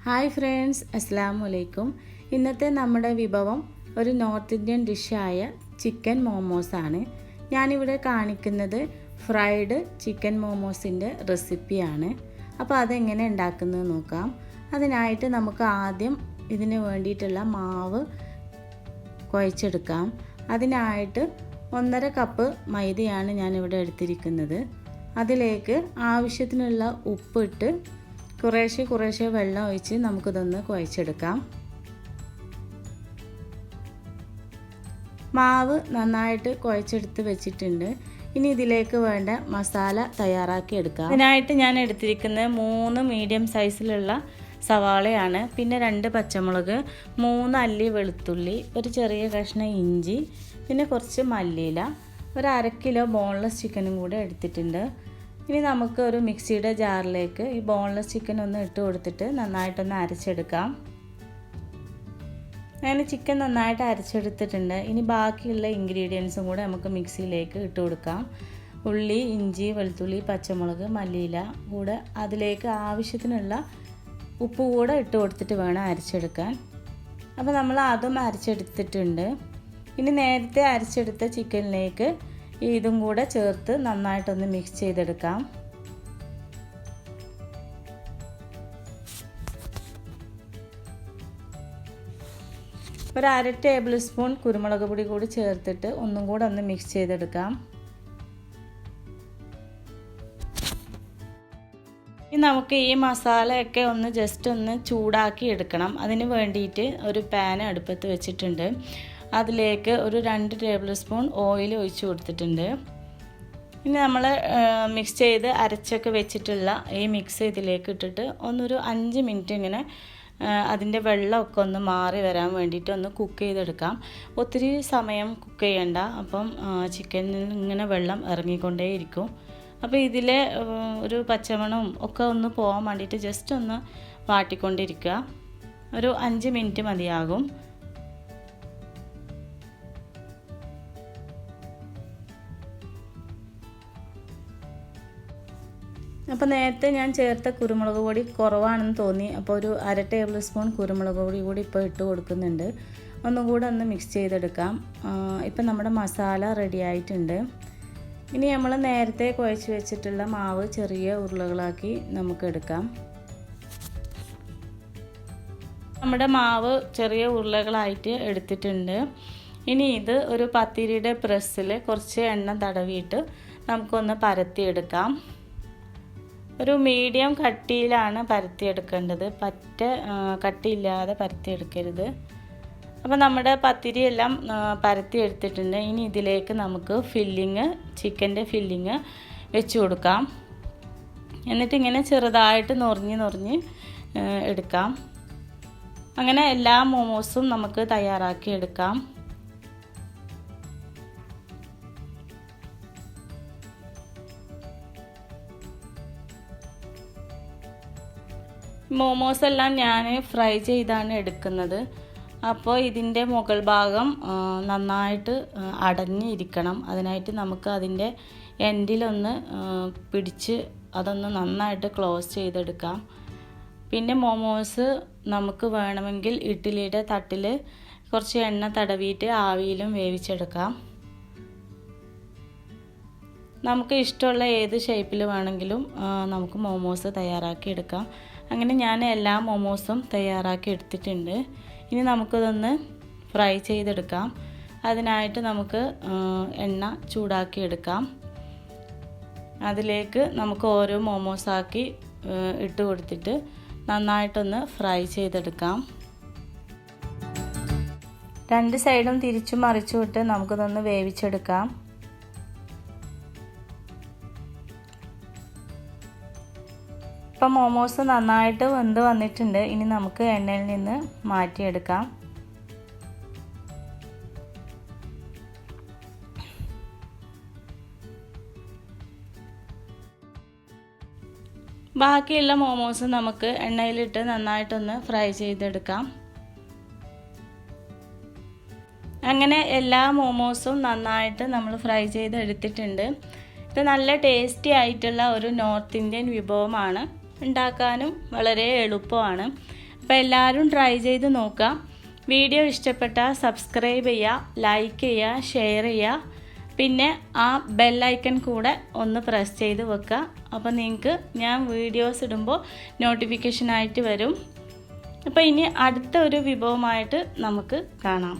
Hi friends, അസ്സലാമു അലൈക്കും. ഇന്നത്തെ നമ്മുടെ വിഭവം ഒരു നോർത്ത് ഇന്ത്യൻ ഡിഷായ ചിക്കൻ മോമോസാണ്. ഞാനിവിടെ കാണിക്കുന്നത് ഫ്രൈഡ് ചിക്കൻ മോമോസിൻ്റെ റെസിപ്പിയാണ്. അപ്പോൾ അതെങ്ങനെ ഉണ്ടാക്കുന്നത് നോക്കാം. അതിനായിട്ട് നമുക്ക് ആദ്യം ഇതിന് വേണ്ടിയിട്ടുള്ള മാവ് കുഴച്ചെടുക്കാം. അതിനായിട്ട് 1.5 കപ്പ് മൈദയാണ് ഞാനിവിടെ എടുത്തിരിക്കുന്നത്. അതിലേക്ക് ആവശ്യത്തിനുള്ള ഉപ്പിട്ട് കുറേശ്ശെ വെള്ളം ഒഴിച്ച് നമുക്കിതൊന്ന് കുഴച്ചെടുക്കാം. മാവ് നന്നായിട്ട് കുഴച്ചെടുത്ത് വെച്ചിട്ടുണ്ട്. ഇനി ഇതിലേക്ക് വേണ്ട മസാല തയ്യാറാക്കി എടുക്കാം. ഇതിനായിട്ട് ഞാൻ എടുത്തിരിക്കുന്നത് 3 മീഡിയം സൈസിലുള്ള സവാളയാണ്, പിന്നെ 2 പച്ചമുളക്, 3 അല്ലി വെളുത്തുള്ളി, ഒരു ചെറിയ കഷ്ണം ഇഞ്ചി, പിന്നെ കുറച്ച് മല്ലിയില, ഒരു 1/2 കിലോ ബോൺലെസ് ചിക്കനും കൂടെ എടുത്തിട്ടുണ്ട്. ഇനി നമുക്ക് ഒരു മിക്സിയുടെ ജാറിലേക്ക് ഈ ബോൺലെസ് ചിക്കൻ ഒന്ന് ഇട്ട് കൊടുത്തിട്ട് നന്നായിട്ടൊന്ന് അരച്ചെടുക്കാം. ഞാൻ ചിക്കൻ നന്നായിട്ട് അരച്ചെടുത്തിട്ടുണ്ട്. ഇനി ബാക്കിയുള്ള ഇൻഗ്രീഡിയൻസും കൂടെ നമുക്ക് മിക്സിയിലേക്ക് ഇട്ട് കൊടുക്കാം. ഉള്ളി, ഇഞ്ചി, വെളുത്തുള്ളി, പച്ചമുളക്, മല്ലിയില കൂടെ അതിലേക്ക് ആവശ്യത്തിനുള്ള ഉപ്പ് കൂടെ ഇട്ട് കൊടുത്തിട്ട് വേണം അരച്ചെടുക്കാൻ. അപ്പോൾ നമ്മൾ അതും അരച്ചെടുത്തിട്ടുണ്ട്. ഇനി നേരത്തെ അരച്ചെടുത്ത ചിക്കനിലേക്ക് ഇതും കൂടെ ചേർത്ത് നന്നായിട്ടൊന്ന് മിക്സ് ചെയ്തെടുക്കാം. ഒരു 1/2 ടേബിൾ സ്പൂൺ കുരുമുളക് പൊടി കൂടി ചേർത്തിട്ട് ഒന്നും കൂടെ ഒന്ന് മിക്സ് ചെയ്തെടുക്കാം. ഇനി നമുക്ക് ഈ മസാലയൊക്കെ ഒന്ന് ജസ്റ്റ് ഒന്ന് ചൂടാക്കി എടുക്കണം. അതിന് വേണ്ടിയിട്ട് ഒരു പാൻ അടുപ്പത്ത് വെച്ചിട്ടുണ്ട്. അതിലേക്ക് ഒരു 2 ടേബിൾ സ്പൂൺ ഓയിൽ ഒഴിച്ച് കൊടുത്തിട്ടുണ്ട്. ഇനി നമ്മൾ മിക്സ് ചെയ്ത് അരച്ചൊക്കെ വെച്ചിട്ടുള്ള ഈ മിക്സ് ഇതിലേക്ക് ഇട്ടിട്ട് ഒന്നൊരു 5 മിനിറ്റ് ഇങ്ങനെ അതിൻ്റെ വെള്ളമൊക്കെ ഒന്ന് മാറി വരാൻ വേണ്ടിയിട്ട് ഒന്ന് കുക്ക് ചെയ്തെടുക്കാം. ഒത്തിരി സമയം കുക്ക് ചെയ്യണ്ട, അപ്പം ചിക്കനിൽ ഇങ്ങനെ വെള്ളം ഇറങ്ങിക്കൊണ്ടേയിരിക്കും. അപ്പോൾ ഇതിലെ ഒരു പച്ചമണവും ഒക്കെ ഒന്ന് പോകാൻ വേണ്ടിയിട്ട് ജസ്റ്റ് ഒന്ന് വാട്ടിക്കൊണ്ടിരിക്കുക. ഒരു 5 മിനിറ്റ് മതിയാകും. അപ്പോൾ നേരത്തെ ഞാൻ ചേർത്ത കുരുമുളക് പൊടി കുറവാണെന്ന് തോന്നി. അപ്പോൾ ഒരു 1/2 ടേബിൾ സ്പൂൺ കുരുമുളക് പൊടി കൂടി ഇപ്പോൾ ഇട്ട് കൊടുക്കുന്നുണ്ട്. ഒന്നും കൂടെ ഒന്ന് മിക്സ് ചെയ്തെടുക്കാം. ഇപ്പം നമ്മുടെ മസാല റെഡി ആയിട്ടുണ്ട്. ഇനി നമ്മൾ നേരത്തെ കുഴച്ച് വെച്ചിട്ടുള്ള മാവ് ചെറിയ ഉരുളകളാക്കി നമുക്ക് എടുക്കാം. നമ്മുടെ മാവ് ചെറിയ ഉരുളകളായിട്ട് എടുത്തിട്ടുണ്ട്. ഇനി ഇത് ഒരു പത്തിരിയുടെ പ്രസ്സിൽ കുറച്ച് എണ്ണ തടവിയിട്ട് നമുക്കൊന്ന് പരത്തിയെടുക്കാം. ഒരു മീഡിയം കട്ടിയിലാണ് പരത്തിയെടുക്കേണ്ടത്, പറ്റ കട്ടിയില്ലാതെ പരത്തിയെടുക്കരുത്. അപ്പോൾ നമ്മുടെ പത്തിരിയെല്ലാം പരത്തിയെടുത്തിട്ടുണ്ട്. ഇനി ഇതിലേക്ക് നമുക്ക് ചിക്കൻ്റെ ഫില്ലിങ് വെച്ച് കൊടുക്കാം. എന്നിട്ട് ഇങ്ങനെ ചെറുതായിട്ട് നുറഞ്ഞ് എടുക്കാം. അങ്ങനെ എല്ലാ മോമോസും നമുക്ക് തയ്യാറാക്കി എടുക്കാം. മോമോസ് എല്ലാം ഞാൻ ഫ്രൈ ചെയ്താണ് എടുക്കുന്നത്. അപ്പോൾ ഇതിൻ്റെ മുകൾ ഭാഗം നന്നായിട്ട് അടഞ്ഞിരിക്കണം. അതിനായിട്ട് നമുക്ക് അതിൻ്റെ എൻഡിലൊന്ന് പിടിച്ച് അതൊന്ന് നന്നായിട്ട് ക്ലോസ് ചെയ്തെടുക്കാം. പിന്നെ മോമോസ് നമുക്ക് വേണമെങ്കിൽ ഇഡ്ഡലിയുടെ തട്ടിൽ കുറച്ച് എണ്ണ തടവിയിട്ട് ആവിയിലും വേവിച്ചെടുക്കാം. നമുക്ക് ഇഷ്ടമുള്ള ഏത് ഷേപ്പിൽ വേണമെങ്കിലും നമുക്ക് മോമോസ് തയ്യാറാക്കി എടുക്കാം. അങ്ങനെ ഞാൻ എല്ലാ മോമോസും തയ്യാറാക്കി എടുത്തിട്ടുണ്ട്. ഇനി നമുക്കിതൊന്ന് ഫ്രൈ ചെയ്തെടുക്കാം. അതിനായിട്ട് നമുക്ക് എണ്ണ ചൂടാക്കി എടുക്കാം. അതിലേക്ക് നമുക്ക് ഓരോ മോമോസാക്കി ഇട്ട് കൊടുത്തിട്ട് നന്നായിട്ടൊന്ന് ഫ്രൈ ചെയ്തെടുക്കാം. 2 സൈഡും തിരിച്ചും മറിച്ചും ഇട്ട് നമുക്കിതൊന്ന് വേവിച്ചെടുക്കാം. ഇപ്പം മോമോസ് നന്നായിട്ട് വെന്ത് വന്നിട്ടുണ്ട്. ഇനി നമുക്ക് എണ്ണയിൽ നിന്ന് മാറ്റിയെടുക്കാം. ബാക്കിയുള്ള മോമോസ് നമുക്ക് എണ്ണയിലിട്ട് നന്നായിട്ടൊന്ന് ഫ്രൈ ചെയ്തെടുക്കാം. അങ്ങനെ എല്ലാ മോമോസും നന്നായിട്ട് നമ്മൾ ഫ്രൈ ചെയ്തെടുത്തിട്ടുണ്ട്. ഇത് നല്ല ടേസ്റ്റി ആയിട്ടുള്ള ഒരു നോർത്ത് ഇന്ത്യൻ വിഭവമാണ്. ഉണ്ടാക്കാനും വളരെ എളുപ്പമാണ്. അപ്പോൾ എല്ലാവരും ട്രൈ ചെയ്ത് നോക്കാം. വീഡിയോ ഇഷ്ടപ്പെട്ടാൽ സബ്സ്ക്രൈബ് ചെയ്യുക, ലൈക്ക് ചെയ്യുക, ഷെയർ ചെയ്യുക. പിന്നെ ആ ബെല്ലൈക്കൺ കൂടെ ഒന്ന് പ്രസ് ചെയ്ത് വെക്കുക. അപ്പോൾ നിങ്ങൾക്ക് ഞാൻ വീഡിയോസ് ഇടുമ്പോൾ നോട്ടിഫിക്കേഷനായിട്ട് വരും. അപ്പോൾ ഇനി അടുത്ത ഒരു വിഭവമായിട്ട് നമുക്ക് കാണാം.